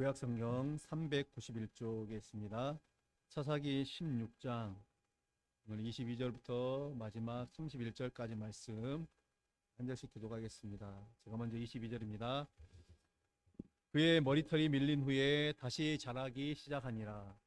구약성경 391쪽에 있습니다. 사사기 16장 오늘 22절부터 마지막 31절까지 말씀 한 절씩 기도하겠습니다. 제가 먼저 22절입니다. 그의 머리털이 밀린 후에 다시 자라기 시작하니라.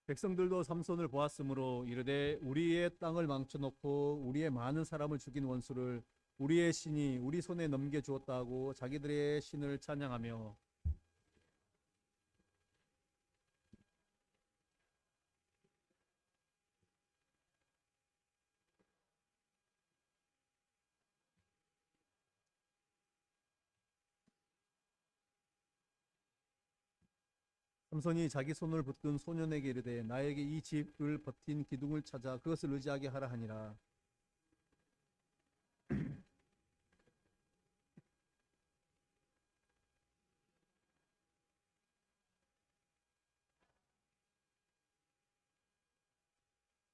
백성들도 삼손을 보았으므로 이르되 우리의 땅을 망쳐놓고 우리의 많은 사람을 죽인 원수를 우리의 신이 우리 손에 넘겨주었다 하고 자기들의 신을 찬양하며 삼손이 자기 손을 붙든 소년에게 이르되 나에게 이 집을 버틴 기둥을 찾아 그것을 의지하게 하라 하니라.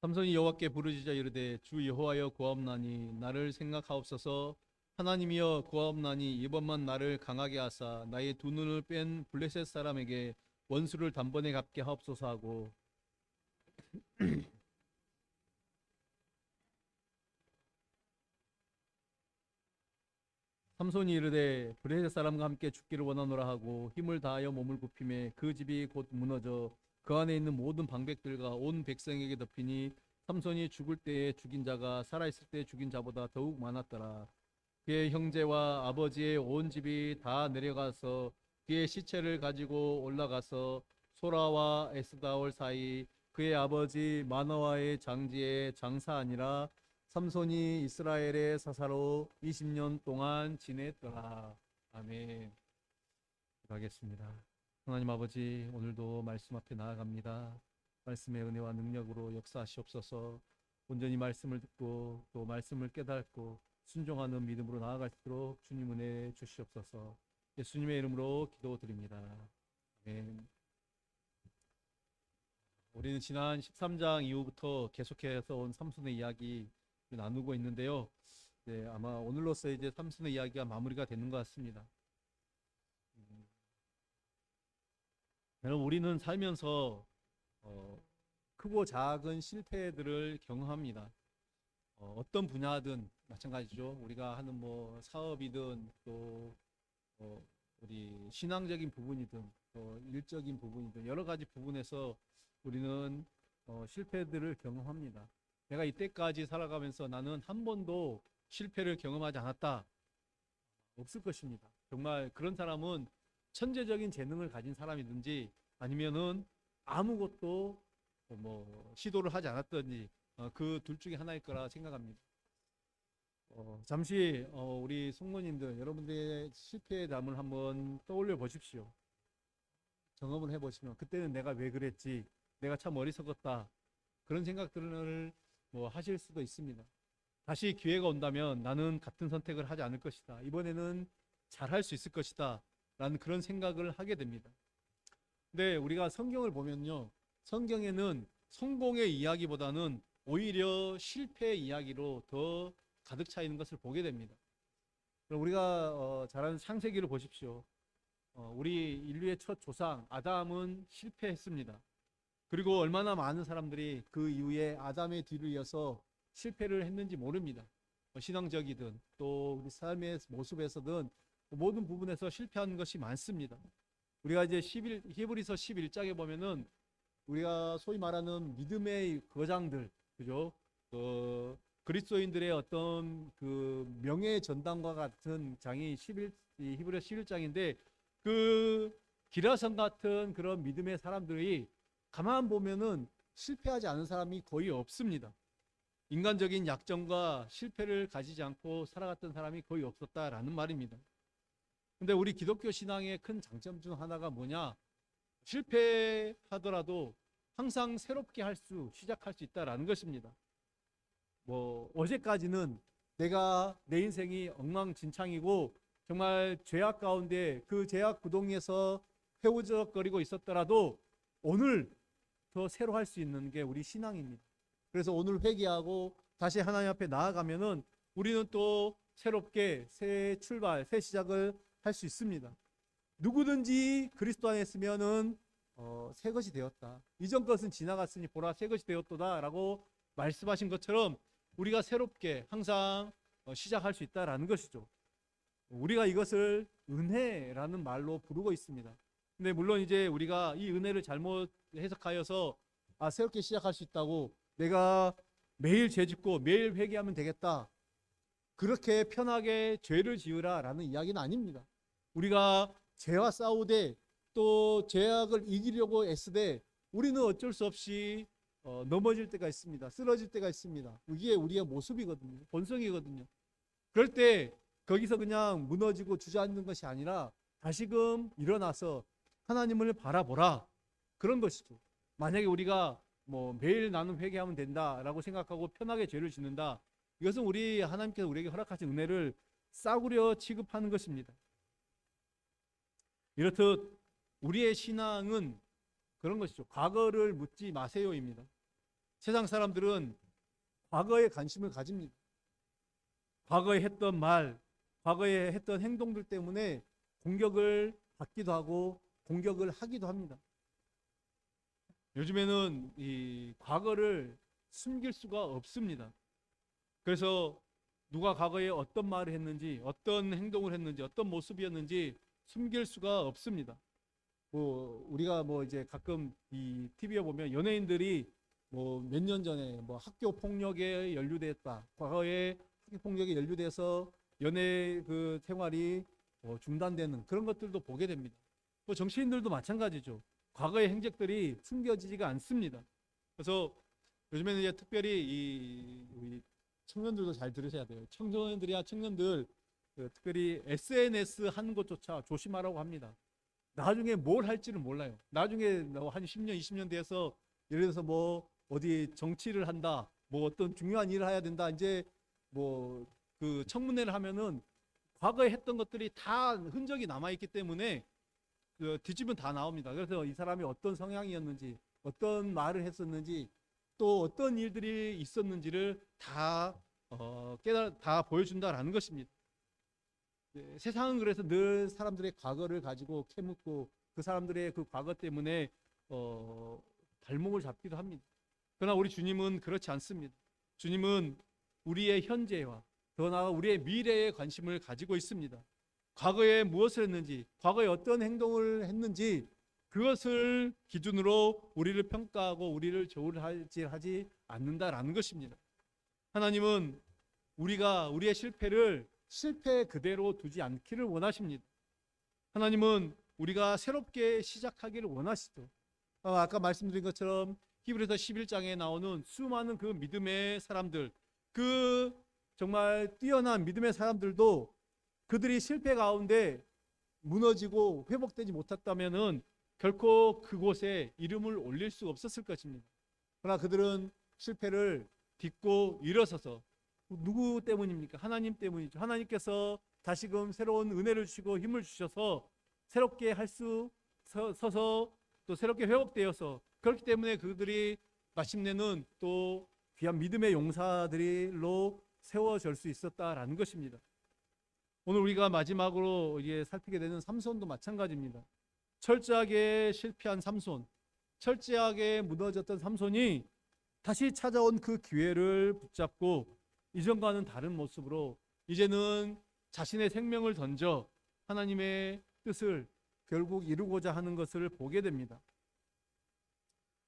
삼손이 여호와께 부르짖어 이르되 주 여호와여 구하옵나니 나를 생각하옵소서. 하나님이여 구하옵나니 이번만 나를 강하게 하사 나의 두 눈을 뺀 블레셋 사람에게 원수를 단번에 갚게 하옵소서 하고 삼손이 이르되 블레셋 사람과 함께 죽기를 원하노라 하고 힘을 다하여 몸을 굽히매 그 집이 곧 무너져 그 안에 있는 모든 방백들과 온 백성에게 덮이니 삼손이 죽을 때에 죽인 자가 살아있을 때 죽인 자보다 더욱 많았더라. 그의 형제와 아버지의 온 집이 다 내려가서 그의 시체를 가지고 올라가서 소라와 에스다올 사이 그의 아버지 마노아의 장지에 장사하니라. 삼손이 이스라엘의 사사로 20년 동안 지냈더라. 아멘. 기도하겠습니다. 하나님 아버지, 오늘도 말씀 앞에 나아갑니다. 말씀의 은혜와 능력으로 역사하시옵소서. 온전히 말씀을 듣고 또 말씀을 깨닫고 순종하는 믿음으로 나아갈 수 있도록 주님 은혜 주시옵소서. 예수님의 이름으로 기도드립니다. 아멘. 우리는 지난 13장 이후부터 계속해서 온 삼손의 이야기 나누고 있는데요. 네, 아마 오늘로써 이제 삼손의 이야기가 마무리가 되는 것 같습니다. 여러분, 우리는 살면서 크고 작은 실패들을 경험합니다. 어떤 분야든 마찬가지죠. 우리가 하는 뭐 사업이든 또 우리 신앙적인 부분이든 일적인 부분이든 여러 가지 부분에서 우리는 실패들을 경험합니다. 내가 이때까지 살아가면서 나는 한 번도 실패를 경험하지 않았다. 없을 것입니다. 정말 그런 사람은 천재적인 재능을 가진 사람이든지 아니면은 아무것도 뭐 시도를 하지 않았든지 그 둘 중에 하나일 거라 생각합니다. 잠시 우리 성도님들 여러분들의 실패의 담을 한번 떠올려 보십시오. 경험을 해보시면 그때는 내가 왜 그랬지, 내가 참 어리석었다, 그런 생각들을 뭐 하실 수도 있습니다. 다시 기회가 온다면 나는 같은 선택을 하지 않을 것이다, 이번에는 잘할 수 있을 것이다 라는 그런 생각을 하게 됩니다. 근데 우리가 성경을 보면요, 성경에는 성공의 이야기보다는 오히려 실패의 이야기로 더 가득 차 있는 것을 보게 됩니다. 우리가 잘 아는 창세기를 보십시오. 우리 인류의 첫 조상 아담은 실패했습니다. 그리고 얼마나 많은 사람들이 그 이후에 아담의 뒤를 이어서 실패를 했는지 모릅니다. 신앙적이든 또 우리 삶의 모습에서든 모든 부분에서 실패하는 것이 많습니다. 우리가 이제 히브리서 11장에 보면은 우리가 소위 말하는 믿음의 거장들, 그죠? 그리스도인들의 어떤 그 명예의 전당과 같은 장이 히브리서 11장인데 그 기라성 같은 그런 믿음의 사람들이 가만 보면은 실패하지 않은 사람이 거의 없습니다. 인간적인 약점과 실패를 가지지 않고 살아갔던 사람이 거의 없었다라는 말입니다. 근데 우리 기독교 신앙의 큰 장점 중 하나가 뭐냐? 실패하더라도 항상 새롭게 시작할 수 있다라는 것입니다. 뭐 어제까지는 내 인생이 엉망진창이고 정말 죄악 가운데 그 죄악 구덩이에서 회오적거리고 있었더라도 오늘 더 새로 할 수 있는 게 우리 신앙입니다. 그래서 오늘 회개하고 다시 하나님 앞에 나아가면은 우리는 또 새롭게 새 출발, 새 시작을 할 수 있습니다. 누구든지 그리스도 안에 있으면은 새 것이 되었다. 이전 것은 지나갔으니 보라 새 것이 되었도다라고 말씀하신 것처럼 우리가 새롭게 항상 시작할 수 있다라는 것이죠. 우리가 이것을 은혜라는 말로 부르고 있습니다. 근데 물론 이제 우리가 이 은혜를 잘못 해석하여서 새롭게 시작할 수 있다고 내가 매일 죄 짓고 매일 회개하면 되겠다. 그렇게 편하게 죄를 지으라라는 이야기는 아닙니다. 우리가 죄와 싸우되 또 죄악을 이기려고 애쓰되 우리는 어쩔 수 없이 넘어질 때가 있습니다. 쓰러질 때가 있습니다. 이게 우리의 모습이거든요. 본성이거든요. 그럴 때 거기서 그냥 무너지고 주저앉는 것이 아니라 다시금 일어나서 하나님을 바라보라. 그런 것이죠. 만약에 우리가 뭐 매일 나는 회개하면 된다라고 생각하고 편하게 죄를 짓는다. 이것은 우리 하나님께서 우리에게 허락하신 은혜를 싸구려 취급하는 것입니다. 이렇듯 우리의 신앙은 그런 것이죠. 과거를 묻지 마세요입니다. 세상 사람들은 과거에 관심을 가집니다. 과거에 했던 말, 과거에 했던 행동들 때문에 공격을 받기도 하고 공격을 하기도 합니다. 요즘에는 이 과거를 숨길 수가 없습니다. 그래서 누가 과거에 어떤 말을 했는지, 어떤 행동을 했는지, 어떤 모습이었는지 숨길 수가 없습니다. 우리가 이제 가끔 이 TV에 보면 연예인들이 몇 년 전에 학교 폭력에 연루됐다. 과거에 학교 폭력에 연루돼서 연예 그 생활이 중단되는 그런 것들도 보게 됩니다. 정치인들도 마찬가지죠. 과거의 행적들이 숨겨지지가 않습니다. 그래서 요즘에는 이제 특별히 우리 청년들도 잘 들으셔야 돼요. 청년들 특별히 SNS 하는 것조차 조심하라고 합니다. 나중에 뭘 할지는 몰라요. 나중에 한 10년, 20년 돼서 예를 들어서 어디 정치를 한다, 어떤 중요한 일을 해야 된다. 이제 그 청문회를 하면은 과거에 했던 것들이 다 흔적이 남아있기 때문에 뒤집으면 다 나옵니다. 그래서 이 사람이 어떤 성향이었는지, 어떤 말을 했었는지, 또 어떤 일들이 있었는지를 다 보여준다라는 것입니다. 세상은 그래서 늘 사람들의 과거를 가지고 캐묻고 그 사람들의 그 과거 때문에 발목을 잡기도 합니다. 그러나 우리 주님은 그렇지 않습니다. 주님은 우리의 현재와 더 나아가 우리의 미래에 관심을 가지고 있습니다. 과거에 무엇을 했는지, 과거에 어떤 행동을 했는지 그것을 기준으로 우리를 평가하고 우리를 저울질하지 않는다라는 것입니다. 하나님은 우리가 우리의 실패 그대로 두지 않기를 원하십니다. 하나님은 우리가 새롭게 시작하기를 원하시죠. 아까 말씀드린 것처럼 히브리서 11장에 나오는 수많은 그 믿음의 사람들, 그 정말 뛰어난 믿음의 사람들도 그들이 실패 가운데 무너지고 회복되지 못했다면은 결코 그곳에 이름을 올릴 수 없었을 것입니다. 그러나 그들은 실패를 딛고 일어서서 누구 때문입니까? 하나님 때문이죠. 하나님께서 다시금 새로운 은혜를 주시고 힘을 주셔서 새롭게 서서 또 새롭게 회복되어서 그렇기 때문에 그들이 마침내는 또 귀한 믿음의 용사들로 세워질 수 있었다라는 것입니다. 오늘 우리가 마지막으로 살피게 되는 삼손도 마찬가지입니다. 철저하게 실패한 삼손, 철저하게 무너졌던 삼손이 다시 찾아온 그 기회를 붙잡고 이전과는 다른 모습으로 이제는 자신의 생명을 던져 하나님의 뜻을 결국 이루고자 하는 것을 보게 됩니다.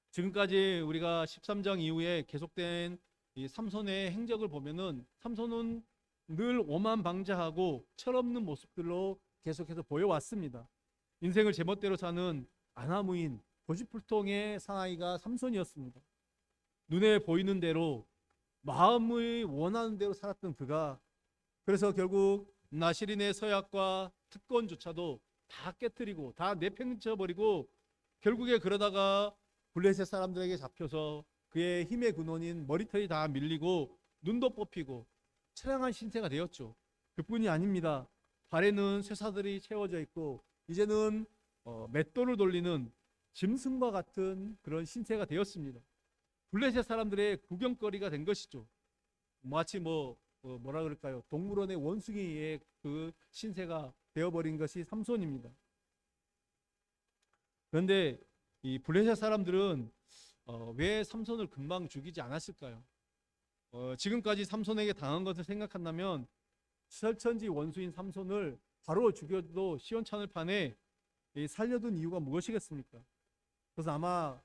지금까지 우리가 13장 이후에 계속된 이 삼손의 행적을 보면은 삼손은 늘 오만방자하고 철없는 모습들로 계속해서 보여왔습니다. 인생을 제멋대로 사는 아나무인 고집불통의 사나이가 삼손이었습니다. 눈에 보이는 대로 마음이 원하는 대로 살았던 그가 그래서 결국 나시린의 서약과 특권조차도 다 깨뜨리고 다 내팽쳐버리고 결국에 그러다가 블레셋 사람들에게 잡혀서 그의 힘의 근원인 머리털이 다 밀리고 눈도 뽑히고 처량한 신세가 되었죠. 그뿐이 아닙니다. 발에는 쇠사들이 채워져 있고 이제는 맷돌을 돌리는 짐승과 같은 그런 신세가 되었습니다. 블레셋 사람들의 구경거리가 된 것이죠. 마치 뭐라 그럴까요? 동물원의 원숭이의 그 신세가 되어버린 것이 삼손입니다. 그런데 이 블레셋 사람들은 왜 삼손을 금방 죽이지 않았을까요? 지금까지 삼손에게 당한 것을 생각한다면 철천지 원수인 삼손을 바로 죽여도 시원찮을 판에 살려둔 이유가 무엇이겠습니까? 그래서 아마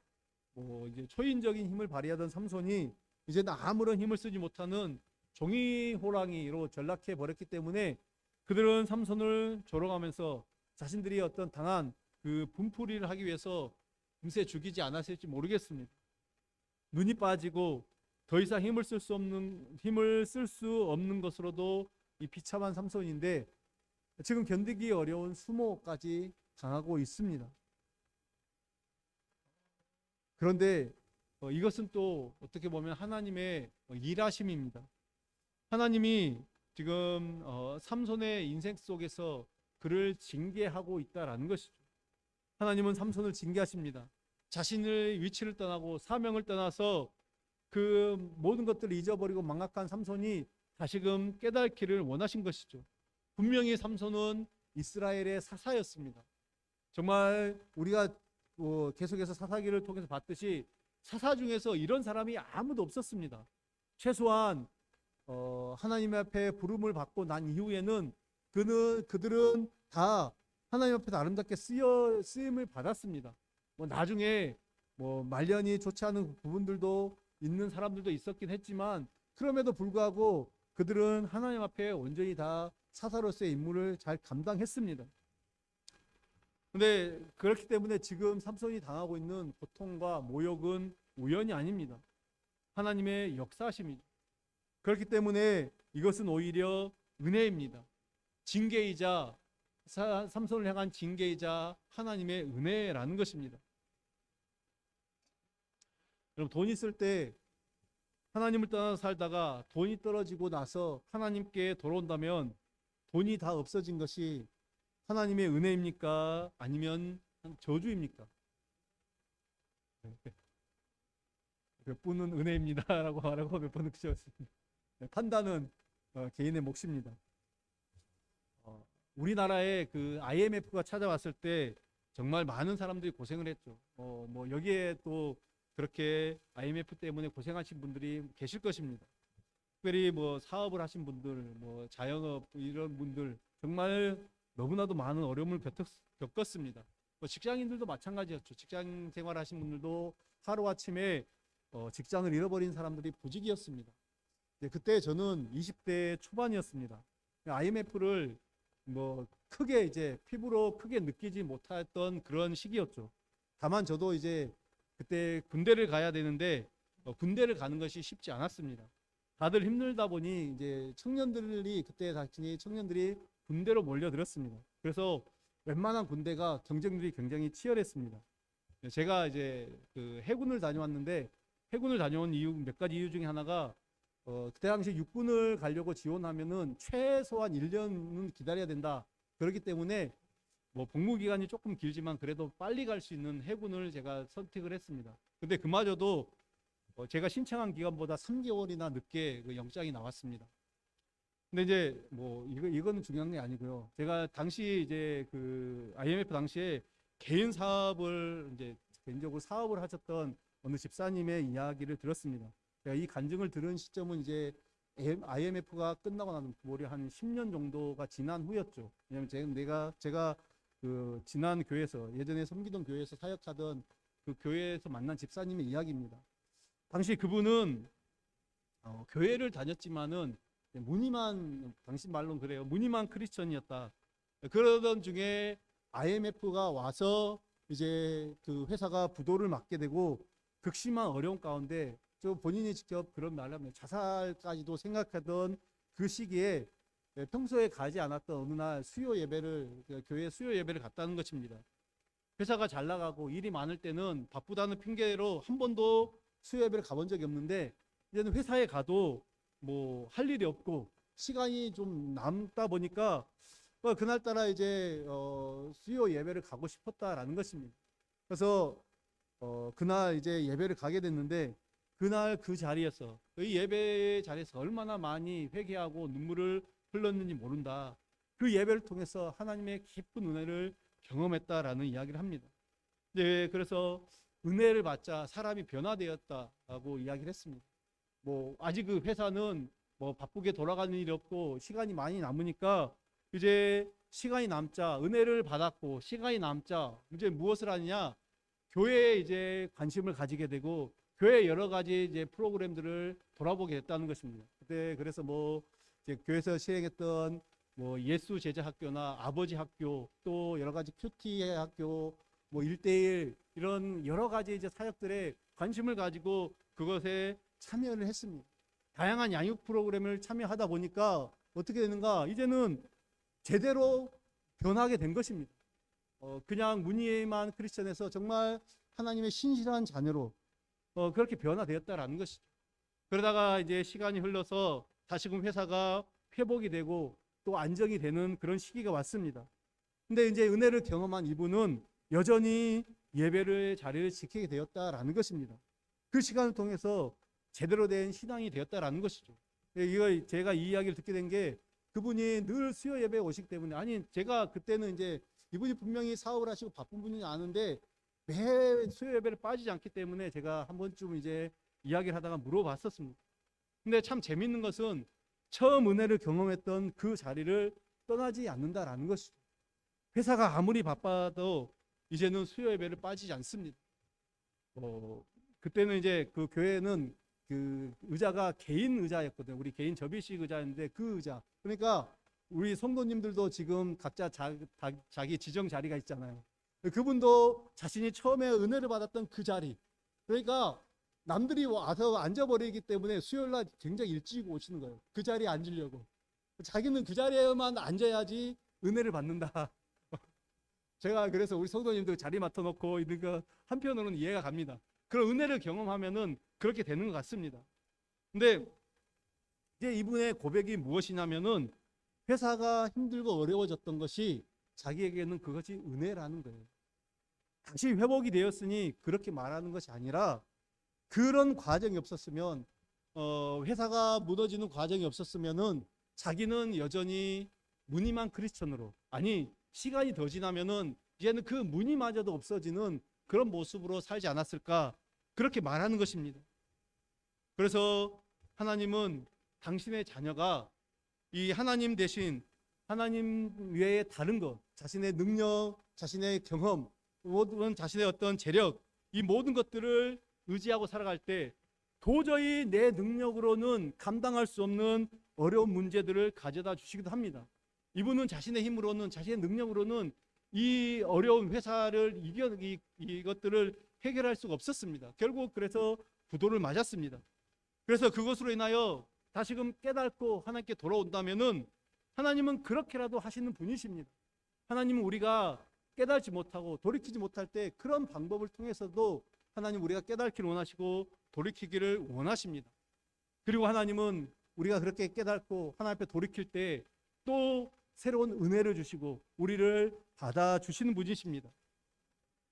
이제 초인적인 힘을 발휘하던 삼손이 이제는 아무런 힘을 쓰지 못하는 종이 호랑이로 전락해 버렸기 때문에 그들은 삼손을 조롱하면서 자신들이 어떤 당한 그 분풀이를 하기 위해서 금세 죽이지 않았을지 모르겠습니다. 눈이 빠지고 더 이상 힘을 쓸 수 없는 것으로도 이 비참한 삼손인데 지금 견디기 어려운 수모까지 당하고 있습니다. 그런데 이것은 또 어떻게 보면 하나님의 일하심입니다. 하나님이 지금 삼손의 인생 속에서 그를 징계하고 있다라는 것이죠. 하나님은 삼손을 징계하십니다. 자신의 위치를 떠나고 사명을 떠나서 그 모든 것들을 잊어버리고 망각한 삼손이 다시금 깨닫기를 원하신 것이죠. 분명히 삼손은 이스라엘의 사사였습니다. 정말 우리가 계속해서 사사기를 통해서 봤듯이 사사 중에서 이런 사람이 아무도 없었습니다. 최소한 하나님 앞에 부름을 받고 난 이후에는 그들은 다 하나님 앞에 아름답게 쓰임을 받았습니다. 나중에 말년이 좋지 않은 부분들도 있는 사람들도 있었긴 했지만 그럼에도 불구하고 그들은 하나님 앞에 온전히 다 사사로서의 임무를 잘 감당했습니다. 그런데 그렇기 때문에 지금 삼손이 당하고 있는 고통과 모욕은 우연이 아닙니다. 하나님의 역사심이죠. 그렇기 때문에 이것은 오히려 은혜입니다. 징계이자 삼손을 향한 징계이자 하나님의 은혜라는 것입니다. 여러분, 돈 있을 때 하나님을 떠나서 살다가 돈이 떨어지고 나서 하나님께 돌아온다면 돈이 다 없어진 것이 하나님의 은혜입니까? 아니면 저주입니까? 몇 분은 은혜입니다라고 말하고 몇 분은 그쳤습니다. 판단은 개인의 몫입니다. 우리나라에 그 IMF가 찾아왔을 때 정말 많은 사람들이 고생을 했죠. 여기에 또 그렇게 IMF 때문에 고생하신 분들이 계실 것입니다. 특별히 사업을 하신 분들, 자영업 이런 분들 정말 너무나도 많은 어려움을 겪었습니다. 직장인들도 마찬가지였죠. 직장 생활하신 분들도 하루아침에 직장을 잃어버린 사람들이 부직이었습니다. 그때 저는 20대 초반이었습니다. IMF를 크게 이제 피부로 크게 느끼지 못했던 그런 시기였죠. 다만 저도 이제 그때 군대를 가야 되는데 군대를 가는 것이 쉽지 않았습니다. 다들 힘들다 보니 이제 그때 당시 청년들이 군대로 몰려들었습니다. 그래서 웬만한 군대가 경쟁률이 굉장히 치열했습니다. 제가 이제 그 해군을 다녀왔는데 해군을 다녀온 몇 가지 이유 중에 하나가 그때 당시 육군을 가려고 지원하면은 최소한 1년은 기다려야 된다. 그렇기 때문에 복무 기간이 조금 길지만 그래도 빨리 갈 수 있는 해군을 제가 선택을 했습니다. 근데 그마저도 제가 신청한 기간보다 3개월이나 늦게 그 영장이 나왔습니다. 근데 이제 이거는 중요한 게 아니고요. 제가 당시 이제 그 IMF 당시에 개인적으로 사업을 하셨던 어느 집사님의 이야기를 들었습니다. 제가 이 간증을 들은 시점은 이제 IMF가 끝나고 나서 무려 한 10년 정도가 지난 후였죠. 왜냐면 제가 그 지난 교회에서 예전에 섬기던 교회에서 사역하던 그 교회에서 만난 집사님의 이야기입니다. 당시 그분은 교회를 다녔지만은 당신 말로는 그래요. 무늬만 크리스천이었다. 그러던 중에 IMF가 와서 이제 그 회사가 부도를 맞게 되고 극심한 어려움 가운데 본인이 직접 그런 말을 하면 자살까지도 생각하던 그 시기에 평소에 가지 않았던 어느 날 교회 수요 예배를 갔다는 것입니다. 회사가 잘 나가고 일이 많을 때는 바쁘다는 핑계로 한 번도 수요 예배를 가본 적이 없는데 이제는 회사에 가도 할 일이 없고 시간이 좀 남다 보니까 그날따라 이제 수요 예배를 가고 싶었다라는 것입니다. 그래서 그날 이제 예배를 가게 됐는데 그날 그 자리에서 이 예배 자리에서 얼마나 많이 회개하고 눈물을 흘렸는지 모른다. 그 예배를 통해서 하나님의 깊은 은혜를 경험했다라는 이야기를 합니다. 네, 그래서 은혜를 받자 사람이 변화되었다라고 이야기를 했습니다. 뭐 아직 그 회사는 뭐 바쁘게 돌아가는 일이 없고 시간이 많이 남으니까 이제 시간이 남자 은혜를 받았고 시간이 남자 이제 무엇을 하느냐 교회에 이제 관심을 가지게 되고 교회 여러 가지 이제 프로그램들을 돌아보게 됐다는 것입니다. 그때 그래서 뭐 이제 교회에서 시행했던 뭐 예수 제자 학교나 아버지 학교 또 여러 가지 큐티 학교 뭐 1대1 이런 여러 가지 이제 사역들에 관심을 가지고 그것에 참여를 했습니다. 다양한 양육 프로그램을 참여하다 보니까 어떻게 되는가? 이제는 제대로 변하게 된 것입니다. 그냥 무늬만 크리스천에서 정말 하나님의 신실한 자녀로 그렇게 변화되었다라는 것이죠. 그러다가 이제 시간이 흘러서 다시금 회사가 회복이 되고 또 안정이 되는 그런 시기가 왔습니다. 근데 이제 은혜를 경험한 이분은 여전히 예배를 자리를 지키게 되었다라는 것입니다. 그 시간을 통해서 제대로 된 신앙이 되었다라는 것이죠. 이거 제가 이 이야기를 듣게 된 게 그분이 늘 수요 예배에 오시기 때문에 아니 제가 그때는 이제 이분이 분명히 사업을 하시고 바쁜 분이 아는데 매 수요 예배를 빠지지 않기 때문에 제가 한 번쯤 이제 이야기를 하다가 물어봤었습니다. 근데 참 재밌는 것은 처음 은혜를 경험했던 그 자리를 떠나지 않는다라는 것이죠. 회사가 아무리 바빠도 이제는 수요 예배를 빠지지 않습니다. 그때는 이제 그 교회는 그 의자가 개인 의자였거든요. 우리 개인 접이식 의자였는데 그 의자. 그러니까 우리 성도님들도 지금 각자 자기 지정 자리가 있잖아요. 그분도 자신이 처음에 은혜를 받았던 그 자리. 그러니까 남들이 와서 앉아버리기 때문에 수요일 날 굉장히 일찍 오시는 거예요. 그 자리에 앉으려고. 자기는 그 자리에만 앉아야지 은혜를 받는다. 제가 그래서 우리 성도님들 자리 맡아놓고 있는 거 한편으로는 이해가 갑니다. 그런 은혜를 경험하면은 그렇게 되는 것 같습니다. 근데 이제 이분의 고백이 무엇이냐면은 회사가 힘들고 어려워졌던 것이 자기에게는 그것이 은혜라는 거예요. 다시 회복이 되었으니 그렇게 말하는 것이 아니라 그런 과정이 없었으면 회사가 무너지는 과정이 없었으면은 자기는 여전히 무늬만 크리스천으로 아니 시간이 더 지나면은 이제는 그 무늬마저도 없어지는 그런 모습으로 살지 않았을까 그렇게 말하는 것입니다. 그래서 하나님은 당신의 자녀가 이 하나님 대신 하나님 외에 다른 것 자신의 능력, 자신의 경험, 모든 자신의 어떤 재력 이 모든 것들을 의지하고 살아갈 때 도저히 내 능력으로는 감당할 수 없는 어려운 문제들을 가져다 주시기도 합니다. 이분은 자신의 힘으로는 자신의 능력으로는 이 어려운 회사를 이것들을 해결할 수가 없었습니다. 결국 그래서 부도를 맞았습니다. 그래서 그것으로 인하여 다시금 깨닫고 하나님께 돌아온다면은 하나님은 그렇게라도 하시는 분이십니다. 하나님은 우리가 깨닫지 못하고 돌이키지 못할 때 그런 방법을 통해서도 하나님 우리가 깨닫기를 원하시고 돌이키기를 원하십니다. 그리고 하나님은 우리가 그렇게 깨닫고 하나님 앞에 돌이킬 때 또 새로운 은혜를 주시고 우리를 받아주시는 분이십니다.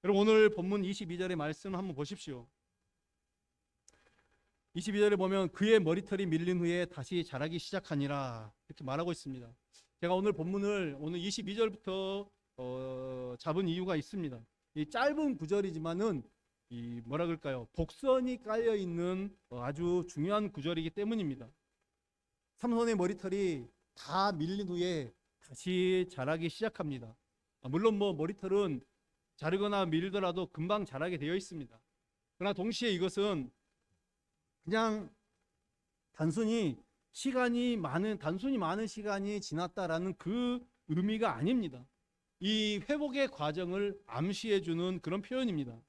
여러분 오늘 본문 22절의 말씀을 한번 보십시오. 22절에 보면 그의 머리털이 밀린 후에 다시 자라기 시작하니라 이렇게 말하고 있습니다. 제가 오늘 본문을 오늘 22절부터 잡은 이유가 있습니다. 이 짧은 구절이지만은 이 뭐라 그럴까요? 복선이 깔려 있는 아주 중요한 구절이기 때문입니다. 삼손의 머리털이 다 밀린 후에 다시 자라기 시작합니다. 물론 뭐 머리털은 자르거나 밀더라도 금방 자라게 되어 있습니다. 그러나 동시에 이것은 그냥 단순히 많은 시간이 지났다라는 그 의미가 아닙니다. 이 회복의 과정을 암시해 주는 그런 표현입니다.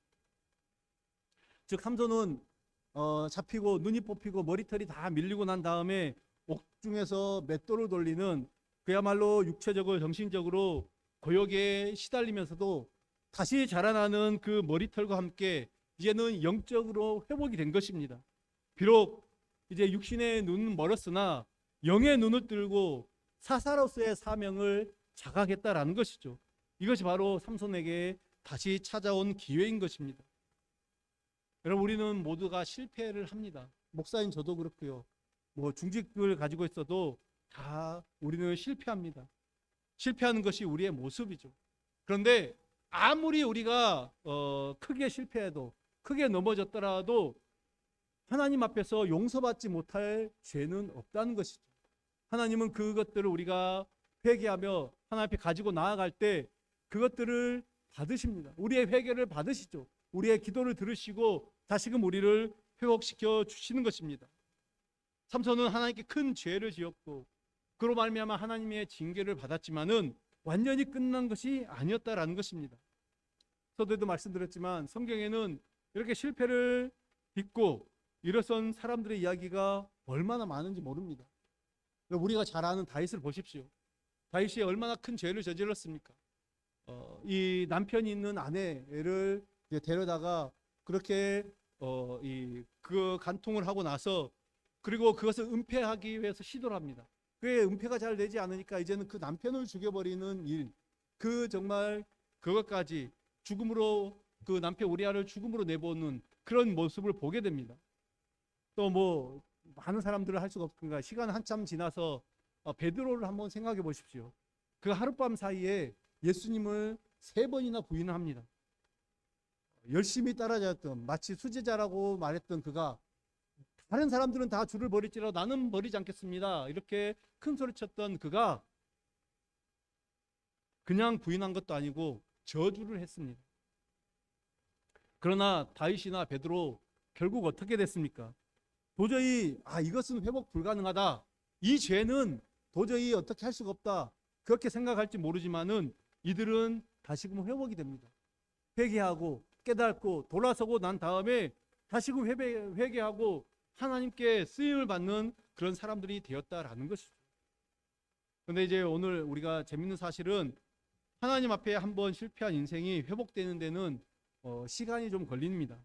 즉 삼손은 잡히고 눈이 뽑히고 머리털이 다 밀리고 난 다음에 옥중에서 맷돌을 돌리는 그야말로 육체적으로 정신적으로 고역에 시달리면서도 다시 자라나는 그 머리털과 함께 이제는 영적으로 회복이 된 것입니다. 비록 이제 육신의 눈은 멀었으나 영의 눈을 들고 사사로서의 사명을 자각했다라는 것이죠. 이것이 바로 삼손에게 다시 찾아온 기회인 것입니다. 여러분, 우리는 모두가 실패를 합니다. 목사인 저도 그렇고요. 뭐 중직을 가지고 있어도 다 우리는 실패합니다. 실패하는 것이 우리의 모습이죠. 그런데 아무리 우리가 크게 실패해도, 크게 넘어졌더라도 하나님 앞에서 용서받지 못할 죄는 없다는 것이죠. 하나님은 그것들을 우리가 회개하며 하나님 앞에 가지고 나아갈 때 그것들을 받으십니다. 우리의 회개를 받으시죠. 우리의 기도를 들으시고 다시금 우리를 회복시켜 주시는 것입니다. 삼손은 하나님께 큰 죄를 지었고 그로 말미암아 하나님의 징계를 받았지만은 완전히 끝난 것이 아니었다라는 것입니다. 서두에도 말씀드렸지만 성경에는 이렇게 실패를 빚고 일어선 사람들의 이야기가 얼마나 많은지 모릅니다. 우리가 잘 아는 다윗을 보십시오. 다윗이 얼마나 큰 죄를 저질렀습니까? 이 남편이 있는 아내를 데려다가 그렇게 그 간통을 하고 나서 그리고 그것을 은폐하기 위해서 시도를 합니다. 그게 은폐가 잘 되지 않으니까 이제는 그 남편을 죽여버리는 일, 그 정말 그것까지 죽음으로, 그 남편 우리아를 죽음으로 내보는 그런 모습을 보게 됩니다. 또 뭐 많은 사람들을 할 수가 없으니까 시간 한참 지나서 베드로를 한번 생각해 보십시오. 그 하룻밤 사이에 예수님을 3번이나 부인을 합니다. 열심히 따라다녔던, 마치 수제자라고 말했던 그가 다른 사람들은 다 주를 버릴지라도 나는 버리지 않겠습니다, 이렇게 큰 소리 쳤던 그가 그냥 부인한 것도 아니고 저주를 했습니다. 그러나 다윗이나 베드로 결국 어떻게 됐습니까? 도저히 이것은 회복 불가능하다, 이 죄는 도저히 어떻게 할 수가 없다, 그렇게 생각할지 모르지만은 이들은 다시금 회복이 됩니다. 회개하고 깨닫고 돌아서고 난 다음에 다시금 회개하고 하나님께 쓰임을 받는 그런 사람들이 되었다라는 것이죠. 그런데 이제 오늘 우리가 재밌는 사실은 하나님 앞에 한번 실패한 인생이 회복되는 데는 시간이 좀 걸립니다.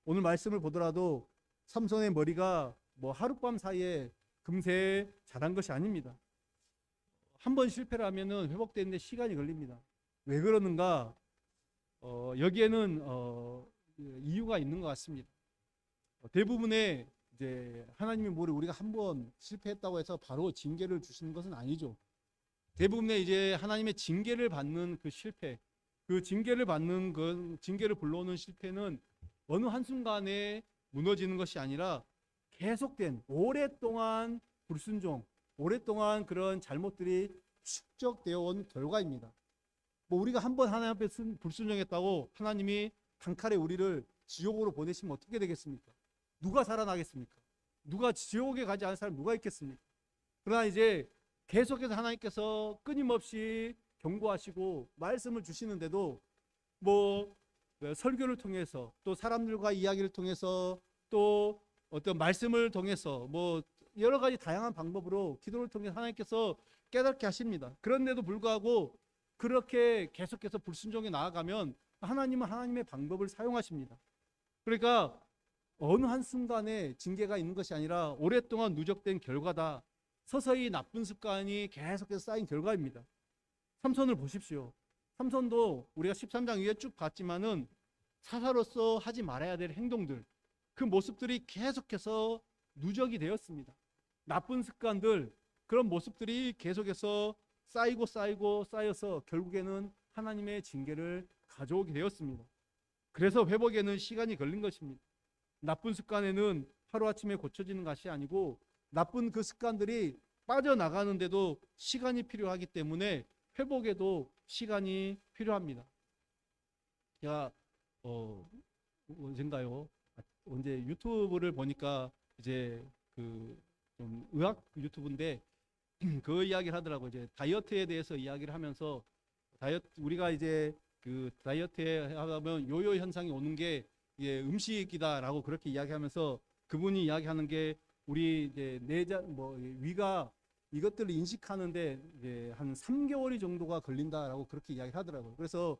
오늘 말씀을 보더라도 삼손의 머리가 뭐 하룻밤 사이에 금세 자란 것이 아닙니다. 한번 실패를 하면은 회복되는데 시간이 걸립니다. 왜 그러는가? 여기에는 이유가 있는 것 같습니다. 대부분의 이제 하나님이 우리가 한번 실패했다고 해서 바로 징계를 주시는 것은 아니죠. 대부분의 이제 하나님의 징계를 받는 그 실패, 그 징계를 받는 징계를 불러오는 실패는 어느 한순간에 무너지는 것이 아니라 계속된 오랫동안 불순종, 오랫동안 그런 잘못들이 축적되어 온 결과입니다. 뭐 우리가 한번 하나님 앞에 불순종했다고 하나님이 단칼에 우리를 지옥으로 보내시면 어떻게 되겠습니까? 누가 살아나겠습니까? 누가 지옥에 가지 않은 사람 누가 있겠습니까? 그러나 이제 계속해서 하나님께서 끊임없이 경고하시고 말씀을 주시는데도 뭐 설교를 통해서 또 사람들과 이야기를 통해서 또 어떤 말씀을 통해서 뭐 여러 가지 다양한 방법으로 기도를 통해 하나님께서 깨닫게 하십니다. 그런데도 불구하고 그렇게 계속해서 불순종에 나아가면 하나님은 하나님의 방법을 사용하십니다. 그러니까 어느 한순간에 징계가 있는 것이 아니라 오랫동안 누적된 결과다. 서서히 나쁜 습관이 계속해서 쌓인 결과입니다. 삼손을 보십시오. 삼손도 우리가 13장 위에 쭉 봤지만은 사사로서 하지 말아야 될 행동들, 그 모습들이 계속해서 누적이 되었습니다. 나쁜 습관들, 그런 모습들이 계속해서 쌓여서 결국에는 하나님의 징계를 가져오게 되었습니다. 그래서 회복에는 시간이 걸린 것입니다. 나쁜 습관에는 하루아침에 고쳐지는 것이 아니고 나쁜 그 습관들이 빠져나가는데도 시간이 필요하기 때문에 회복에도 시간이 필요합니다. 제가 언제 유튜브를 보니까 이제 그 좀 의학 유튜브인데 그 이야기를 하더라고요. 이제 다이어트에 대해서 이야기를 하면서 우리가 이제 그 다이어트에 하면 요요 현상이 오는 게 음식이다라고 그렇게 이야기하면서 그분이 이야기하는 게 우리 이제 위가 이것들을 인식하는데 이제 한 3개월이 정도가 걸린다라고 그렇게 이야기를 하더라고요. 그래서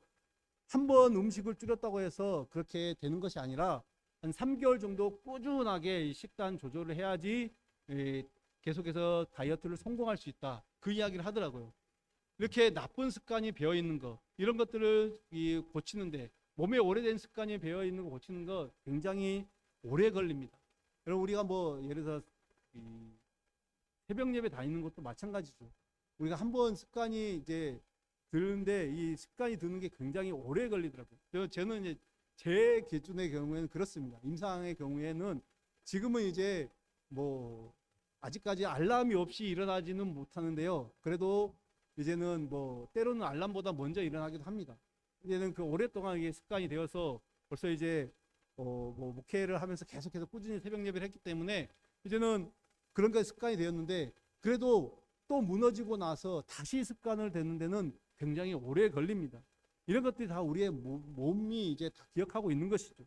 한 번 음식을 줄였다고 해서 그렇게 되는 것이 아니라 한 3개월 정도 꾸준하게 식단 조절을 해야지 계속해서 다이어트를 성공할 수 있다. 그 이야기를 하더라고요. 이렇게 나쁜 습관이 배어 있는 거, 이런 것들을 고치는데, 몸에 오래된 습관이 배어 있는 거 고치는 거 굉장히 오래 걸립니다. 여러분, 우리가 뭐 예를 들어 새벽 예배 다니는 것도 마찬가지죠. 우리가 한번 습관이 이제 드는데, 이 습관이 드는 게 굉장히 오래 걸리더라고요. 저는 이제 제 기준의 경우에는 그렇습니다. 임상의 경우에는 지금은 이제 뭐 아직까지 알람이 없이 일어나지는 못하는데요. 그래도 이제는 뭐 때로는 알람보다 먼저 일어나기도 합니다. 이제는 그 오랫동안 이게 습관이 되어서 벌써 이제 뭐 목회를 하면서 계속해서 꾸준히 새벽 예배를 했기 때문에 이제는 그런 게 습관이 되었는데, 그래도 또 무너지고 나서 다시 습관을 되는 데는 굉장히 오래 걸립니다. 이런 것들이 다 우리의 몸이 이제 다 기억하고 있는 것이죠.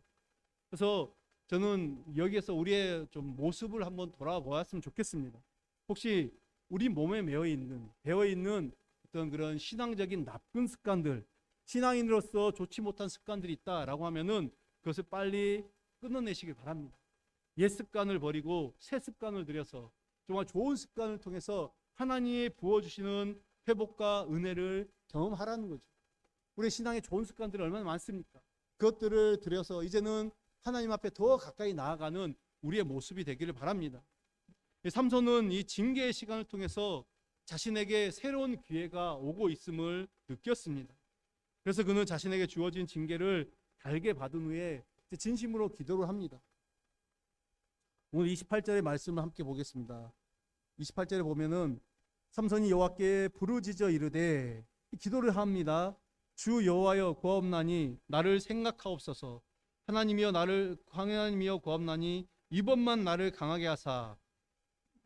그래서 저는 여기에서 우리의 좀 모습을 한번 돌아보았으면 좋겠습니다. 혹시 우리 몸에 배어 있는 어떤 그런 신앙적인 나쁜 습관들, 신앙인으로서 좋지 못한 습관들이 있다라고 하면은 그것을 빨리 끊어내시길 바랍니다. 옛 습관을 버리고 새 습관을 들여서 정말 좋은 습관을 통해서 하나님이 부어주시는 회복과 은혜를 경험하라는 거죠. 우리 신앙에 좋은 습관들이 얼마나 많습니까? 그것들을 들여서 이제는 하나님 앞에 더 가까이 나아가는 우리의 모습이 되기를 바랍니다. 삼손은 이 징계의 시간을 통해서 자신에게 새로운 기회가 오고 있음을 느꼈습니다. 그래서 그는 자신에게 주어진 징계를 달게 받은 후에 진심으로 기도를 합니다. 오늘 28절의 말씀을 함께 보겠습니다. 28절에 보면은 삼손이 여호와께 부르짖어 이르되, 기도를 합니다. 주 여호와여 구하옵나니 나를 생각하옵소서. 하나님이여 구하옵나니 이번만 나를 강하게 하사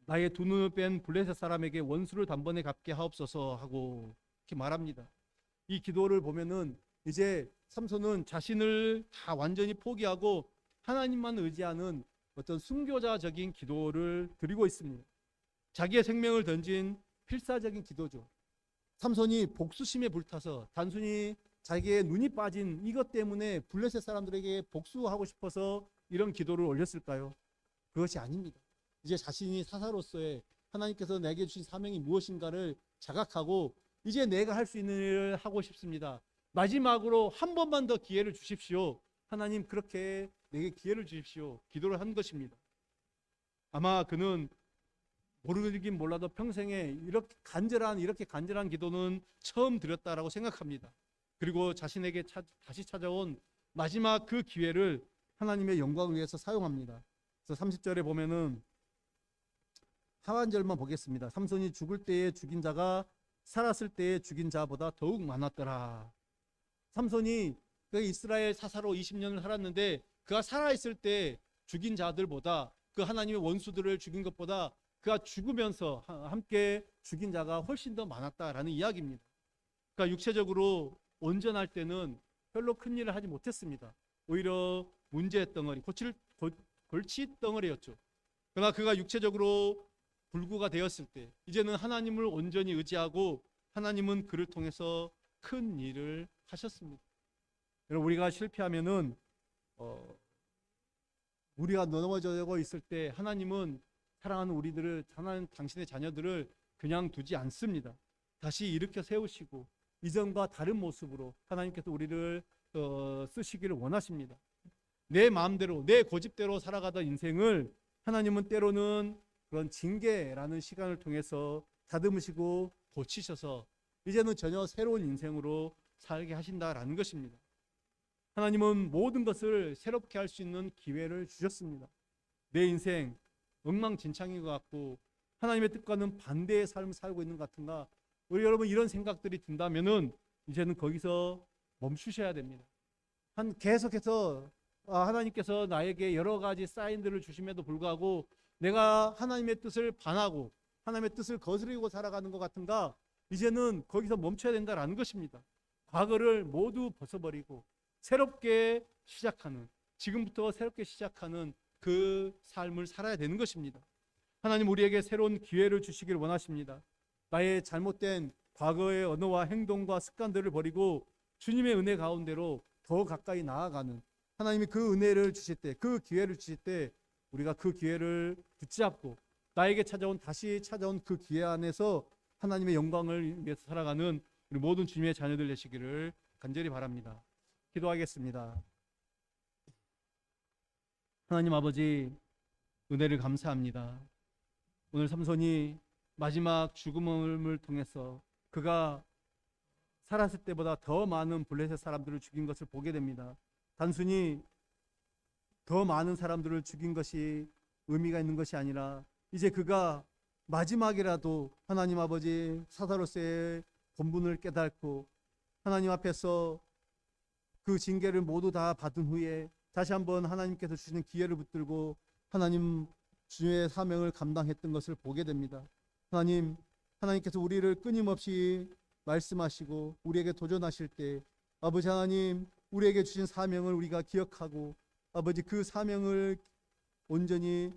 나의 두 눈을 뺀 블레셋 사람에게 원수를 단번에 갚게 하옵소서 하고 이렇게 말합니다. 이 기도를 보면은 이제 삼손은 자신을 다 완전히 포기하고 하나님만 의지하는 어떤 순교자적인 기도를 드리고 있습니다. 자기의 생명을 던진 필사적인 기도죠. 삼손이 복수심에 불타서 단순히 자기의 눈이 빠진 이것 때문에 블레셋 사람들에게 복수하고 싶어서 이런 기도를 올렸을까요? 그것이 아닙니다. 이제 자신이 사사로서의 하나님께서 내게 주신 사명이 무엇인가를 자각하고 이제 내가 할 수 있는 일을 하고 싶습니다. 마지막으로 한 번만 더 기회를 주십시오. 하나님, 그렇게 내게 기회를 주십시오. 기도를 한 것입니다. 아마 그는 모르긴 몰라도 평생에 이렇게 간절한 기도는 처음 드렸다라고 생각합니다. 그리고 자신에게 다시 찾아온 마지막 그 기회를 하나님의 영광을 위해서 사용합니다. 그래서 30절에 보면은 하반절만 보겠습니다. 삼손이 죽을 때에 죽인 자가 살았을 때에 죽인 자보다 더욱 많았더라. 삼손이 그 이스라엘 사사로 20년을 살았는데 그가 살아있을 때 죽인 자들보다, 그 하나님의 원수들을 죽인 것보다 그가 죽으면서 함께 죽인 자가 훨씬 더 많았다라는 이야기입니다. 그러니까 육체적으로 온전할 때는 별로 큰 일을 하지 못했습니다. 오히려 문제의 덩어리, 골치 덩어리였죠. 그러나 그가 육체적으로 불구가 되었을 때 이제는 하나님을 온전히 의지하고 하나님은 그를 통해서 큰 일을 하셨습니다. 여러분, 우리가 실패하면은 우리가 넘어져 있을 때 하나님은 사랑하는 우리들을, 하나님 당신의 자녀들을 그냥 두지 않습니다. 다시 일으켜 세우시고 이전과 다른 모습으로 하나님께서 우리를 쓰시기를 원하십니다. 내 마음대로, 내 고집대로 살아가던 인생을 하나님은 때로는 그런 징계라는 시간을 통해서 다듬으시고 고치셔서 이제는 전혀 새로운 인생으로 살게 하신다라는 것입니다. 하나님은 모든 것을 새롭게 할 수 있는 기회를 주셨습니다. 내 인생 엉망진창인 것 같고 하나님의 뜻과는 반대의 삶을 살고 있는 것 같은가, 우리 여러분 이런 생각들이 든다면은 이제는 거기서 멈추셔야 됩니다. 계속해서 하나님께서 나에게 여러 가지 사인들을 주심에도 불구하고 내가 하나님의 뜻을 반하고 하나님의 뜻을 거스르고 살아가는 것 같은가, 이제는 거기서 멈춰야 된다라는 것입니다. 과거를 모두 벗어버리고 새롭게 시작하는, 지금부터 새롭게 시작하는 그 삶을 살아야 되는 것입니다. 하나님 우리에게 새로운 기회를 주시길 원하십니다. 나의 잘못된 과거의 언어와 행동과 습관들을 버리고 주님의 은혜 가운데로 더 가까이 나아가는, 하나님이 그 은혜를 주실 때, 그 기회를 주실 때 우리가 그 기회를 붙잡고 나에게 다시 찾아온 그 기회 안에서 하나님의 영광을 위해서 살아가는 우리 모든 주님의 자녀들 되시기를 간절히 바랍니다. 기도하겠습니다. 하나님 아버지, 은혜를 감사합니다. 오늘 삼손이 마지막 죽음을 통해서 그가 살았을 때보다 더 많은 블레셋 사람들을 죽인 것을 보게 됩니다. 단순히 더 많은 사람들을 죽인 것이 의미가 있는 것이 아니라 이제 그가 마지막이라도 하나님 아버지 사사로서의 본분을 깨닫고 하나님 앞에서 그 징계를 모두 다 받은 후에 다시 한번 하나님께서 주시는 기회를 붙들고 하나님 주의 사명을 감당했던 것을 보게 됩니다. 하나님께서 우리를 끊임없이 말씀하시고 우리에게 도전하실 때 아버지 하나님, 우리에게 주신 사명을 우리가 기억하고 아버지 그 사명을 온전히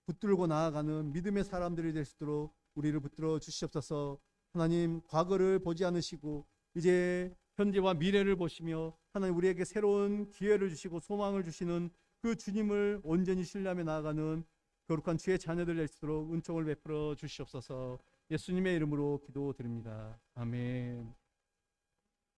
붙들고 나아가는 믿음의 사람들이 될 수 있도록 우리를 붙들어 주시옵소서. 하나님, 과거를 보지 않으시고 이제 현재와 미래를 보시며 하나님 우리에게 새로운 기회를 주시고 소망을 주시는 그 주님을 온전히 신뢰하며 나아가는 거룩한 주의 자녀들 될 수 있도록 은총을 베풀어 주시옵소서. 예수님의 이름으로 기도드립니다. 아멘.